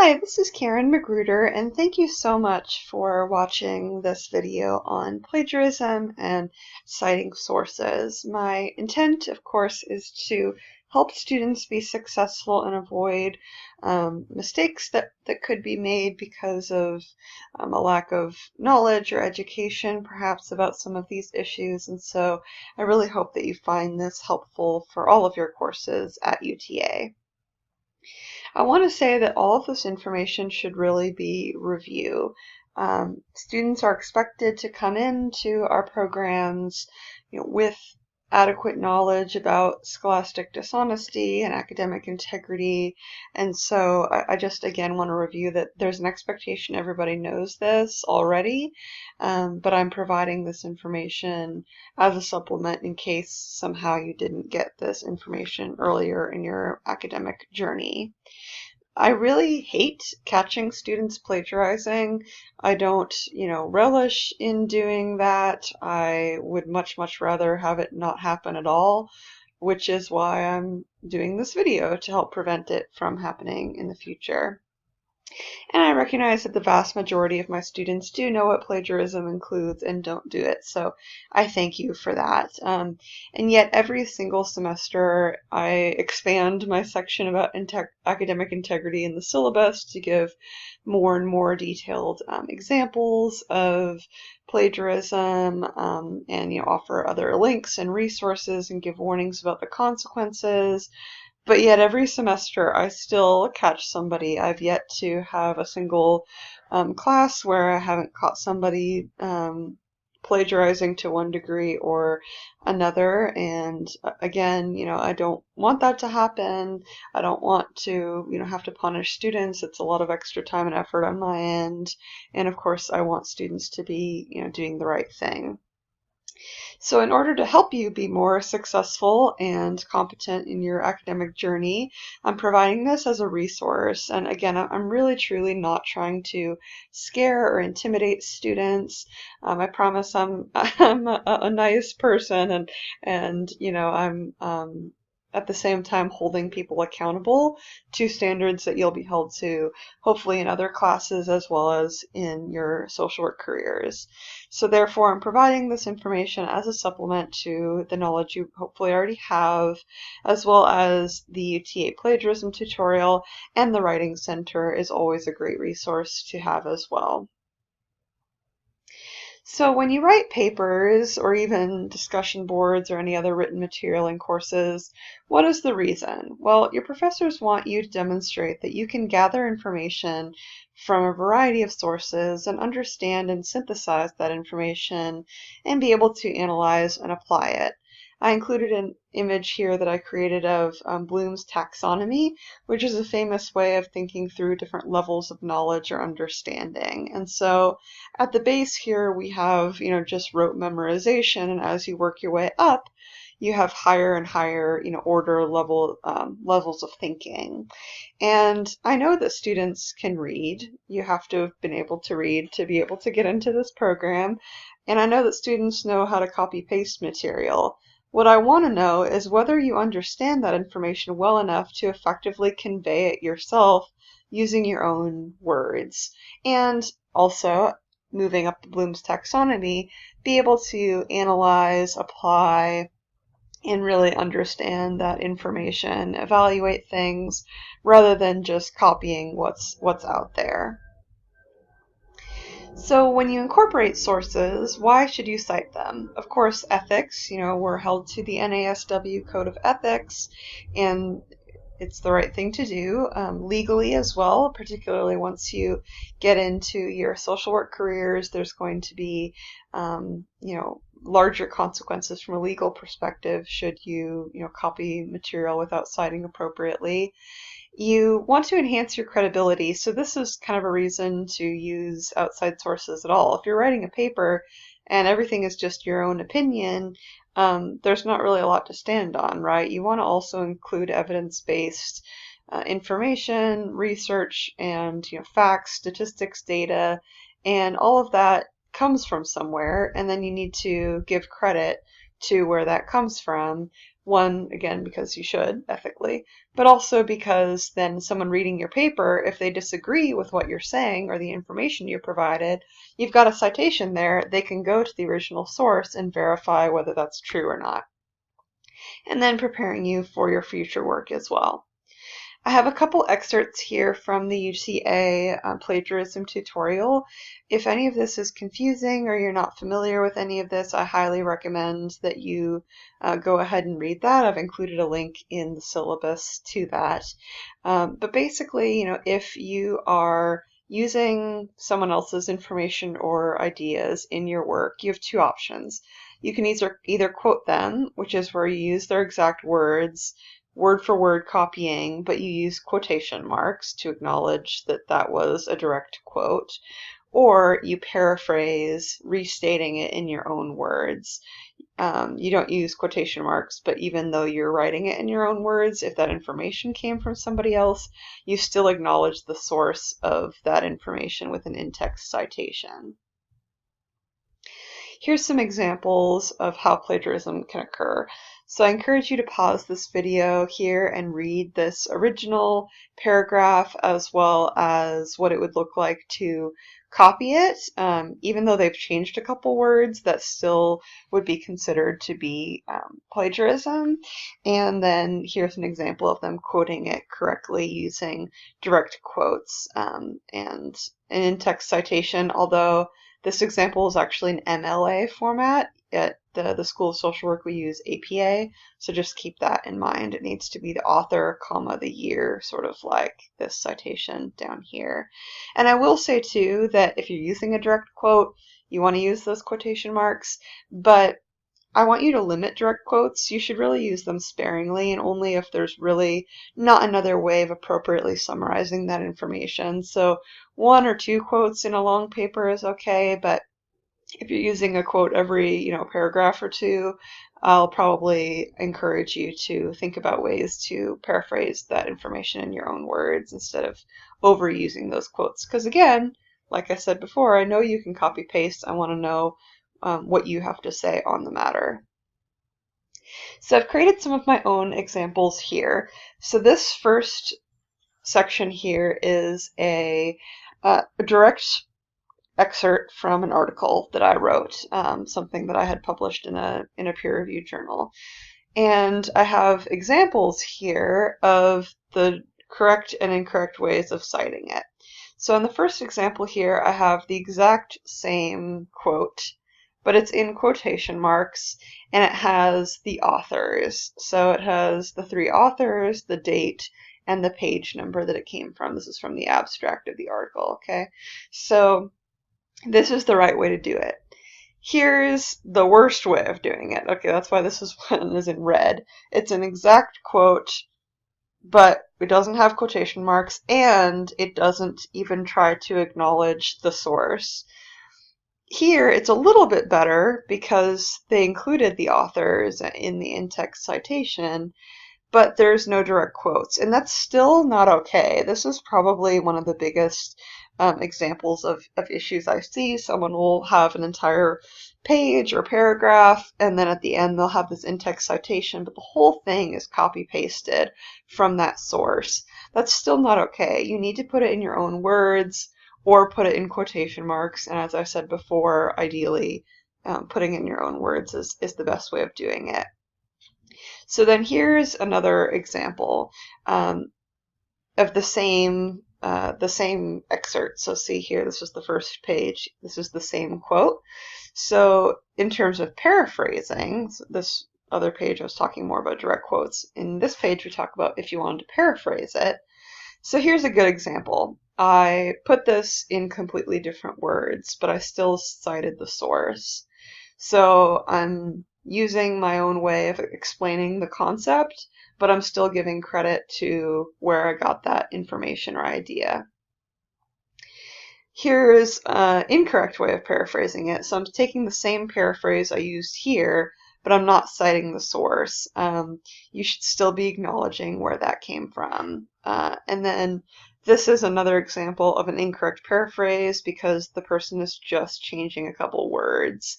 Hi, this is Karen Magruder, and thank you so much for watching this video on plagiarism and citing sources. My intent, of course, is to help students be successful and avoid mistakes that could be made because of a lack of knowledge or education, perhaps, about some of these issues. And so I really hope that you find this helpful for all of your courses at UTA. I want to say that all of this information should really be review. Students are expected to come into our programs, with adequate knowledge about scholastic dishonesty and academic integrity. And so I just, again, want to review that there's an expectation everybody knows this already, but I'm providing this information as a supplement in case somehow you didn't get this information earlier in your academic journey. I really hate catching students plagiarizing. I don't, relish in doing that. I would much rather have it not happen at all, which is why I'm doing this video to help prevent it from happening in the future. And I recognize that the vast majority of my students do know what plagiarism includes and don't do it, so I thank you for that. And yet every single semester I expand my section about academic integrity in the syllabus to give more and more detailed examples of plagiarism, and offer other links and resources and give warnings about the consequences. But yet every semester I still catch somebody. I've yet to have a single class where I haven't caught somebody plagiarizing to one degree or another. And again, I don't want that to happen. I don't want to, have to punish students. It's a lot of extra time and effort on my end. And of course, I want students to be, doing the right thing. So in order to help you be more successful and competent in your academic journey, I'm providing this as a resource. And again, I'm really truly not trying to scare or intimidate students. I promise I'm a nice person, and I'm at the same time holding people accountable to standards that you'll be held to, hopefully in other classes as well as in your social work careers. So therefore, I'm providing this information as a supplement to the knowledge you hopefully already have, as well as the UTA plagiarism tutorial, and the Writing Center is always a great resource to have as well. So when you write papers or even discussion boards or any other written material in courses, what is the reason? Well, your professors want you to demonstrate that you can gather information from a variety of sources and understand and synthesize that information and be able to analyze and apply it. I included an image here that I created of Bloom's Taxonomy, which is a famous way of thinking through different levels of knowledge or understanding. And so at the base here we have, just rote memorization, and as you work your way up, you have higher and higher, order levels of thinking. And I know that students can read. You have to have been able to read to be able to get into this program. And I know that students know how to copy paste material. What I want to know is whether you understand that information well enough to effectively convey it yourself using your own words. And also, moving up to Bloom's Taxonomy, be able to analyze, apply, and really understand that information, evaluate things, rather than just copying what's out there. So when you incorporate sources, why should you cite them? Of course, ethics, we're held to the NASW Code of Ethics, and it's the right thing to do, legally as well, particularly once you get into your social work careers. There's going to be, larger consequences from a legal perspective should you, copy material without citing appropriately. You want to enhance your credibility, so this is kind of a reason to use outside sources at all. If you're writing a paper and everything is just your own opinion, there's not really a lot to stand on, right? You want to also include evidence-based information, research, and facts, statistics, data, and all of that comes from somewhere, and then you need to give credit to where that comes from, One, again, because you should, ethically, but also because then someone reading your paper, if they disagree with what you're saying or the information you provided, you've got a citation there. They can go to the original source and verify whether that's true or not. And then preparing you for your future work as well. I have a couple excerpts here from the UCA plagiarism tutorial. If any of this is confusing or you're not familiar with any of this, I highly recommend that you go ahead and read that. I've included a link in the syllabus to that. But basically, if you are using someone else's information or ideas in your work, you have two options. You can either quote them, which is where you use their exact words, word for word copying, but you use quotation marks to acknowledge that that was a direct quote, or you paraphrase, restating it in your own words. You don't use quotation marks, but even though you're writing it in your own words, if that information came from somebody else, you still acknowledge the source of that information with an in-text citation. Here's some examples of how plagiarism can occur. So I encourage you to pause this video here and read this original paragraph as well as what it would look like to copy it. Even though they've changed a couple words, that still would be considered to be plagiarism. And then here's an example of them quoting it correctly using direct quotes and an in-text citation, although this example is actually an MLA format. At the School of Social Work, we use APA, so just keep that in mind. It needs to be the author, comma, the year, sort of like this citation down here. And I will say, too, that if you're using a direct quote, you want to use those quotation marks, but I want you to limit direct quotes. You should really use them sparingly and only if there's really not another way of appropriately summarizing that information. So one or two quotes in a long paper is okay, but if you're using a quote every, paragraph or two, I'll probably encourage you to think about ways to paraphrase that information in your own words instead of overusing those quotes. Because again, like I said before, I know you can copy paste. I want to know what you have to say on the matter. So I've created some of my own examples here. So this first section here is a direct excerpt from an article that I wrote, something that I had published in a peer-reviewed journal. And I have examples here of the correct and incorrect ways of citing it. So in the first example here, I have the exact same quote, but it's in quotation marks, and it has the authors. So it has the three authors, the date, and the page number that it came from. This is from the abstract of the article, okay? So this is the right way to do it. Here's the worst way of doing it. Okay, that's why this one is in red. It's an exact quote, but it doesn't have quotation marks, and it doesn't even try to acknowledge the source. Here, it's a little bit better because they included the authors in the in-text citation, but there's no direct quotes, and that's still not okay. This is probably one of the biggest examples of issues I see. Someone will have an entire page or paragraph, and then at the end they'll have this in-text citation, but the whole thing is copy-pasted from that source. That's still not okay. You need to put it in your own words or put it in quotation marks, and as I said before, ideally putting in your own words is the best way of doing it. So then here's another example of the same excerpt. So see here, this was the first page. This is the same quote. So in terms of paraphrasing, this other page I was talking more about direct quotes. In this page we talk about if you wanted to paraphrase it. So here's a good example. I put this in completely different words, but I still cited the source. So I'm using my own way of explaining the concept, but I'm still giving credit to where I got that information or idea. Here's an incorrect way of paraphrasing it. So I'm taking the same paraphrase I used here, but I'm not citing the source. You should still be acknowledging where that came from. And then this is another example of an incorrect paraphrase because the person is just changing a couple words.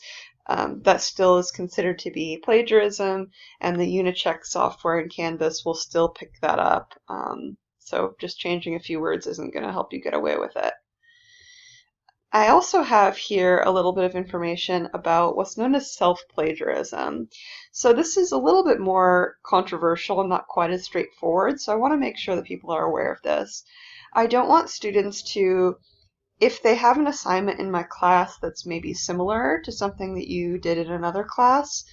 that still is considered to be plagiarism, and the Unicheck software in Canvas will still pick that up. So just changing a few words isn't going to help you get away with it. I also have here a little bit of information about what's known as self-plagiarism. So this is a little bit more controversial and not quite as straightforward, so I want to make sure that people are aware of this. I don't want students to, if they have an assignment in my class that's maybe similar to something that you did in another class,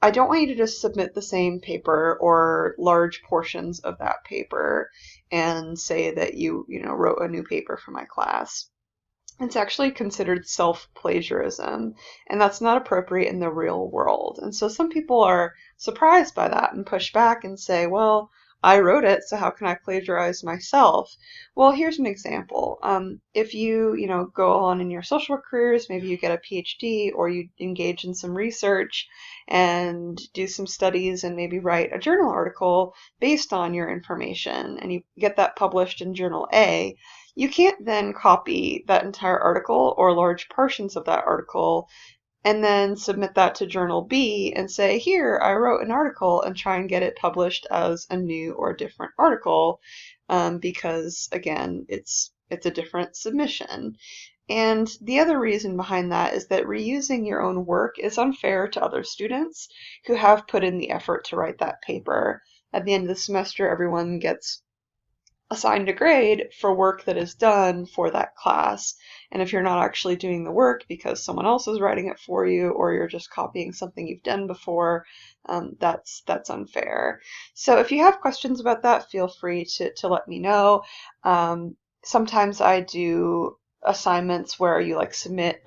I don't want you to just submit the same paper or large portions of that paper and say that you wrote a new paper for my class. It's actually considered self-plagiarism, and that's not appropriate in the real world. And so some people are surprised by that and push back and say, well, I wrote it, so how can I plagiarize myself? Well, here's an example. If you go on in your social work careers, maybe you get a PhD or you engage in some research and do some studies and maybe write a journal article based on your information, and you get that published in Journal A, you can't then copy that entire article or large portions of that article and then submit that to Journal B and say, here, I wrote an article, and try and get it published as a new or different article, because, again, it's a different submission. And the other reason behind that is that reusing your own work is unfair to other students who have put in the effort to write that paper. At the end of the semester, everyone gets assigned a grade for work that is done for that class. And if you're not actually doing the work because someone else is writing it for you, or you're just copying something you've done before, that's unfair. So if you have questions about that, feel free to let me know. Sometimes I do assignments where you submit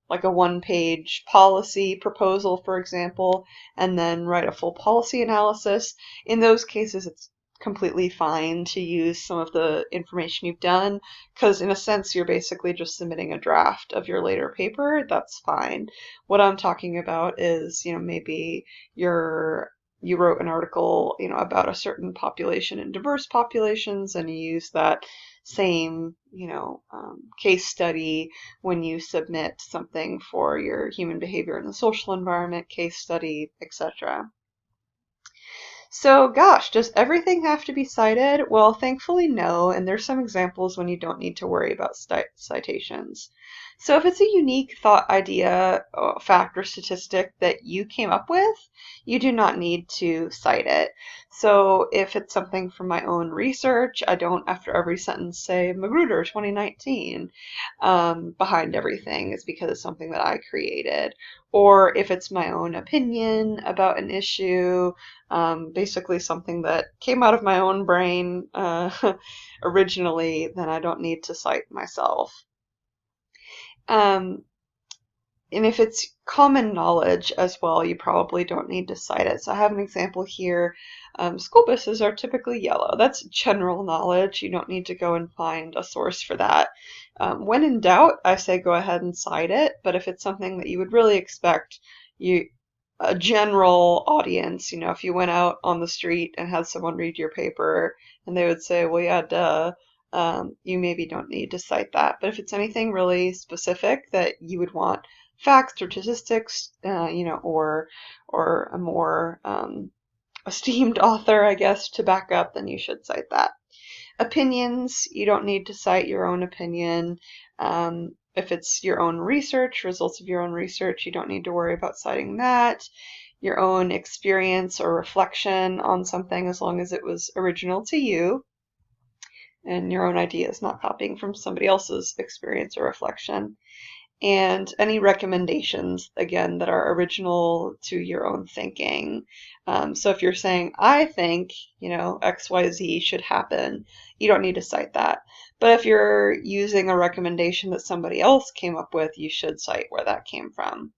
like a one-page policy proposal, for example, and then write a full policy analysis. In those cases, it's completely fine to use some of the information you've done, because in a sense you're basically just submitting a draft of your later paper. That's fine. What I'm talking about is, maybe you wrote an article, about a certain population and diverse populations, and you use that same, case study when you submit something for your human behavior in the social environment case study, etc. So, gosh, does everything have to be cited? Well, thankfully, no, and there's some examples when you don't need to worry about citations. So if it's a unique thought, idea, fact, or statistic that you came up with, you do not need to cite it. So if it's something from my own research, I don't, after every sentence, say Magruder 2019 behind everything. It's because it's something that I created. Or if it's my own opinion about an issue, basically something that came out of my own brain originally, then I don't need to cite myself. And if it's common knowledge as well, you probably don't need to cite it. So I have an example here. School buses are typically yellow. That's general knowledge. You don't need to go and find a source for that. When in doubt, I say go ahead and cite it. But if it's something that you would really expect a general audience, if you went out on the street and had someone read your paper and they would say, well, yeah, duh, you maybe don't need to cite that. But if it's anything really specific that you would want facts or statistics, or a more esteemed author, I guess, to back up, then you should cite that. Opinions, you don't need to cite your own opinion. If it's your own research, results of your own research, you don't need to worry about citing that. Your own experience or reflection on something, as long as it was original to you and your own ideas, not copying from somebody else's experience or reflection. And any recommendations, again, that are original to your own thinking. So if you're saying, I think, XYZ should happen, you don't need to cite that. But if you're using a recommendation that somebody else came up with, you should cite where that came from.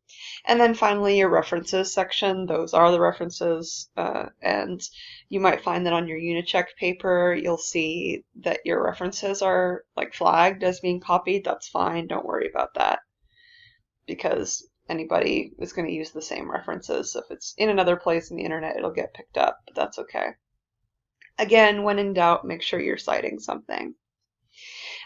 And then finally, your references section. Those are the references. And you might find that on your Unicheck paper, you'll see that your references are flagged as being copied. That's fine. Don't worry about that, because anybody is going to use the same references. So if it's in another place in the internet, it'll get picked up, but that's okay. Again, when in doubt, make sure you're citing something.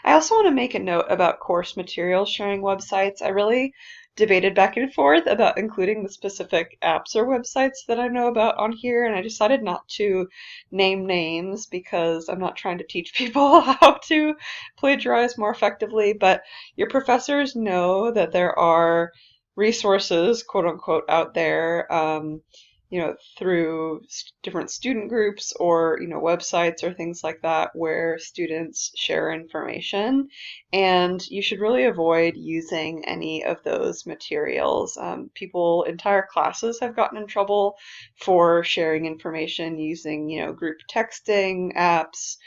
I also want to make a note about course material sharing websites. I really debated back and forth about including the specific apps or websites that I know about on here, and I decided not to name names because I'm not trying to teach people how to plagiarize more effectively, but your professors know that there are resources, quote unquote, out there, through different student groups or, websites or things like that where students share information. And you should really avoid using any of those materials. Entire classes have gotten in trouble for sharing information using, group texting apps.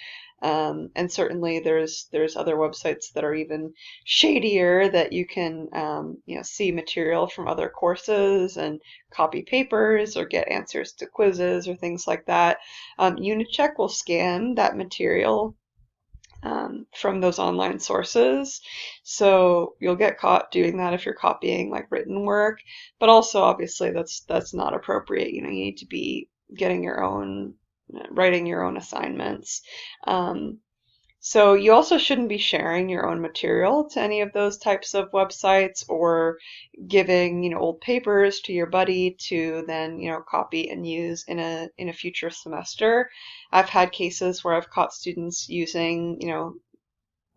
And certainly there's other websites that are even shadier that you can see material from other courses and copy papers or get answers to quizzes or things like that. Unicheck will scan that material from those online sources, so you'll get caught doing that if you're copying like written work, but also obviously that's not appropriate. You need to be writing your own assignments. So you also shouldn't be sharing your own material to any of those types of websites or giving, old papers to your buddy to then, copy and use in a future semester. I've had cases where I've caught students using,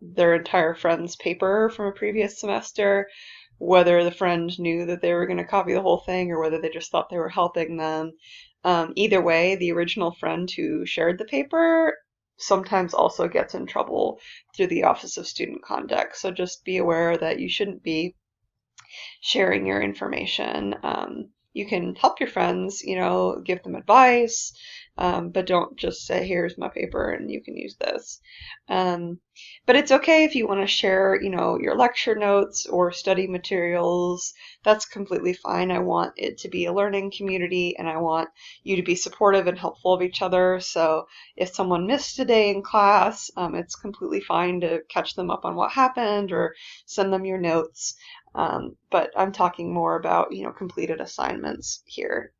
their entire friend's paper from a previous semester, whether the friend knew that they were going to copy the whole thing or whether they just thought they were helping them. Either way, the original friend who shared the paper sometimes also gets in trouble through the Office of Student Conduct. So just be aware that you shouldn't be sharing your information. You can help your friends, give them advice, but don't just say, here's my paper and you can use this. But it's okay if you want to share, your lecture notes or study materials. That's completely fine. I want it to be a learning community and I want you to be supportive and helpful of each other. So if someone missed a day in class, it's completely fine to catch them up on what happened or send them your notes. But I'm talking more about, completed assignments here.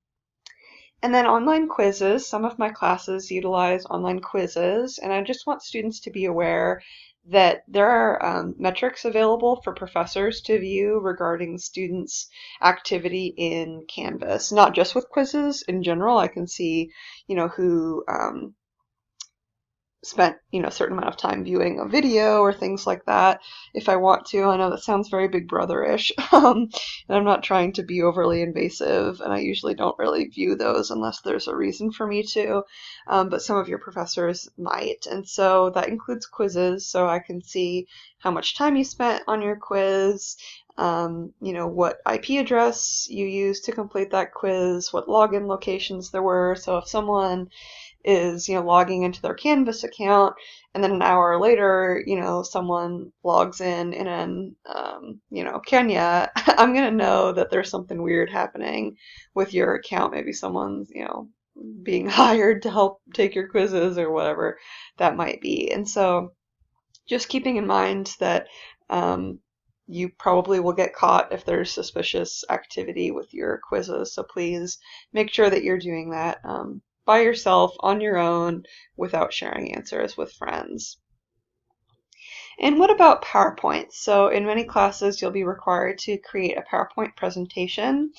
And then online quizzes. Some of my classes utilize online quizzes, and I just want students to be aware that there are metrics available for professors to view regarding students' activity in Canvas, not just with quizzes. In general, I can see, who spent, a certain amount of time viewing a video or things like that if I want to. I know that sounds very Big Brother-ish, and I'm not trying to be overly invasive, and I usually don't really view those unless there's a reason for me to, but some of your professors might, and so that includes quizzes, so I can see how much time you spent on your quiz, what IP address you used to complete that quiz, what login locations there were. So if someone is, logging into their Canvas account and then an hour later, someone logs in Kenya, I'm going to know that there's something weird happening with your account. Maybe someone's, being hired to help take your quizzes or whatever that might be. And so just keeping in mind that you probably will get caught if there's suspicious activity with your quizzes. So please make sure that you're doing that by yourself, on your own, without sharing answers with friends. And what about PowerPoint? So in many classes, you'll be required to create a PowerPoint presentation,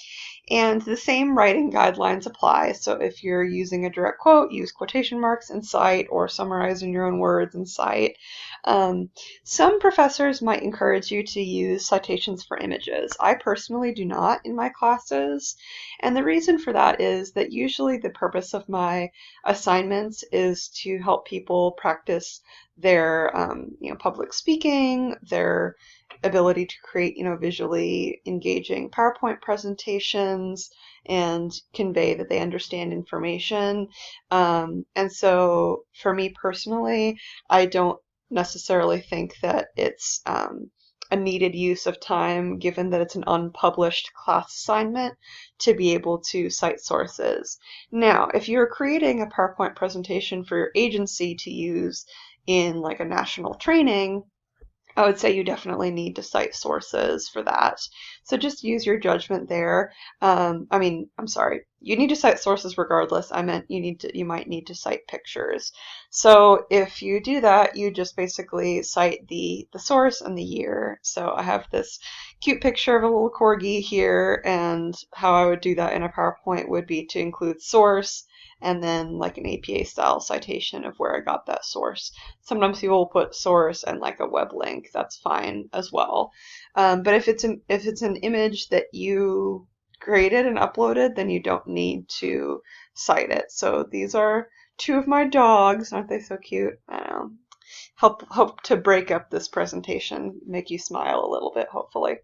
and the same writing guidelines apply. So if you're using a direct quote, use quotation marks and cite, or summarize in your own words and cite. Some professors might encourage you to use citations for images. I personally do not in my classes, and the reason for that is that usually the purpose of my assignments is to help people practice their public speaking, their ability to create visually engaging PowerPoint presentations and convey that they understand information. And so for me personally, I don't necessarily think that it's a needed use of time, given that it's an unpublished class assignment, to be able to cite sources. Now, if you're creating a PowerPoint presentation for your agency to use in like a national training, I would say you definitely need to cite sources for that. So just use your judgment there. I'm sorry. You need to cite sources regardless. I meant you might need to cite pictures. So if you do that, you just basically cite the source and the year. So I have this cute picture of a little corgi here, and how I would do that in a PowerPoint would be to include source and then like an APA style citation of where I got that source. Sometimes people will put source and like a web link. That's fine as well. But if it's an image that you created and uploaded, then you don't need to cite it. So these are two of my dogs. Aren't they so cute? I don't know. Hope to break up this presentation, make you smile a little bit, hopefully.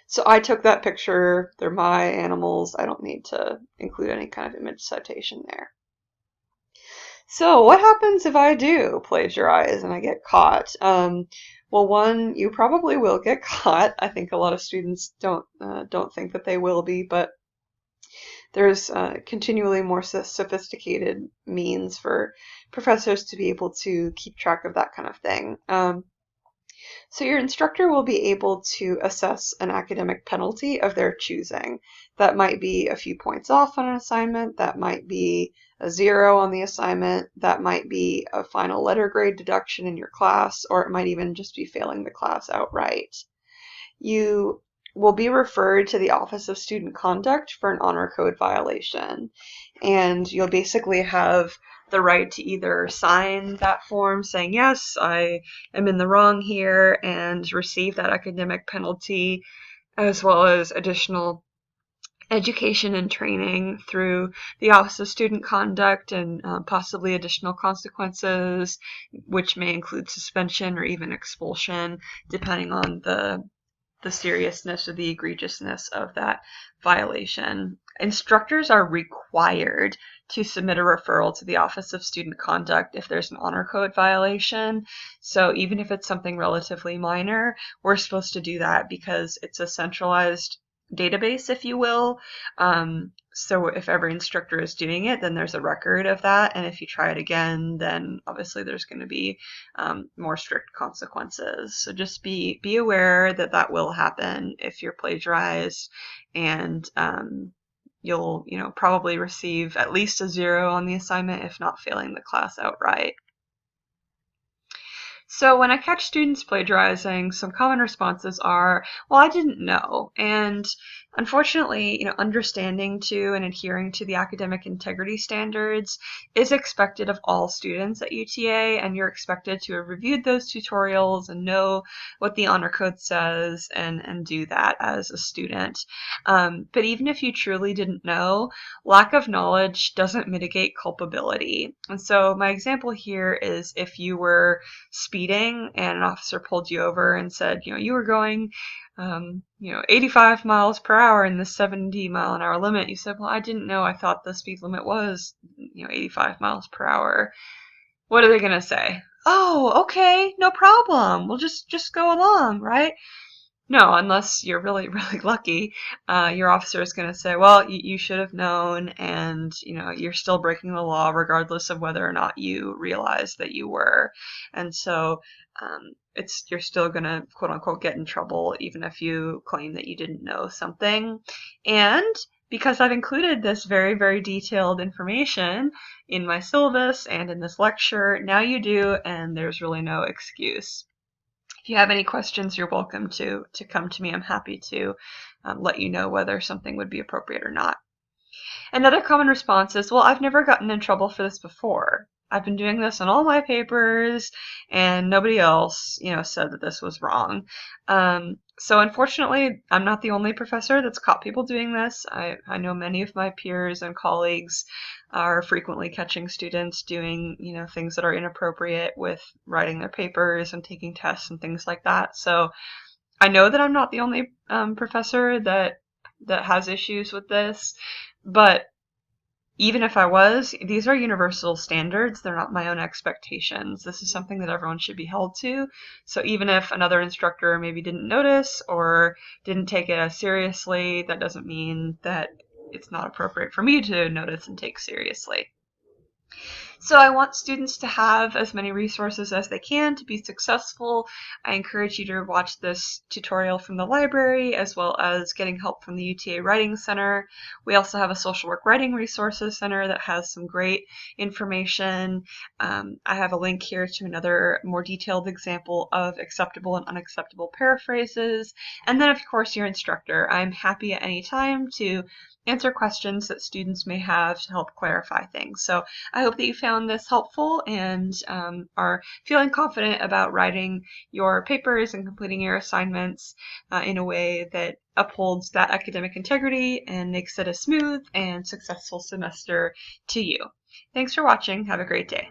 So I took that picture. They're my animals. I don't need to include any kind of image citation there. So what happens if I do plagiarize and I get caught? Well, one, you probably will get caught. I think a lot of students don't think that they will be, but there's continually more sophisticated means for professors to be able to keep track of that kind of thing. So your instructor will be able to assess an academic penalty of their choosing. That might be a few points off on an assignment, that might be a 0 on the assignment, that might be a final letter grade deduction in your class, or it might even just be failing the class outright. You will be referred to the Office of Student Conduct for an honor code violation, and you'll basically have the right to either sign that form saying, yes, I am in the wrong here, and receive that academic penalty, as well as additional education and training through the Office of Student Conduct, and possibly additional consequences, which may include suspension or even expulsion, depending on the seriousness or the egregiousness of that violation. Instructors are required to submit a referral to the Office of Student Conduct if there's an honor code violation. So even if it's something relatively minor, we're supposed to do that because it's a centralized database, if you will. So if every instructor is doing it, then there's a record of that. And if you try it again, then obviously there's going to be more strict consequences. So just be aware that that will happen if you're plagiarized, and you'll probably receive at least a 0 on the assignment, if not failing the class outright. So when I catch students plagiarizing, some common responses are, well, I didn't know. And unfortunately, understanding to and adhering to the academic integrity standards is expected of all students at UTA, and you're expected to have reviewed those tutorials and know what the honor code says and do that as a student. But even if you truly didn't know, lack of knowledge doesn't mitigate culpability. And so my example here is if you were speeding and an officer pulled you over and said, you were going 85 miles per hour in the 70-mile-an-hour limit. You said, well, I didn't know. I thought the speed limit was 85 miles per hour. What are they going to say? Oh, okay, no problem. We'll just go along, right? No, unless you're really, really lucky, your officer is going to say, well, you should have known, and you're still breaking the law regardless of whether or not you realize that you were. And so you're still going to, quote unquote, get in trouble even if you claim that you didn't know something. And because I've included this very, very detailed information in my syllabus and in this lecture, now you do, and there's really no excuse. If you have any questions, you're welcome to come to me. I'm happy to let you know whether something would be appropriate or not. Another common response is, well, I've never gotten in trouble for this before. I've been doing this on all my papers, and nobody else, said that this was wrong. So unfortunately, I'm not the only professor that's caught people doing this. I know many of my peers and colleagues are frequently catching students doing, things that are inappropriate with writing their papers and taking tests and things like that. So I know that I'm not the only professor that has issues with this, but even if I was, these are universal standards. They're not my own expectations. This is something that everyone should be held to. So even if another instructor maybe didn't notice or didn't take it as seriously, that doesn't mean that it's not appropriate for me to notice and take seriously. So I want students to have as many resources as they can to be successful. I encourage you to watch this tutorial from the library, as well as getting help from the UTA Writing Center. We also have a social work writing resources center that has some great information. I have a link here to another more detailed example of acceptable and unacceptable paraphrases. And then, of course, your instructor. I'm happy at any time to answer questions that students may have to help clarify things. So I hope that you found this helpful and are feeling confident about writing your papers and completing your assignments in a way that upholds that academic integrity and makes it a smooth and successful semester to you. Thanks for watching. Have a great day.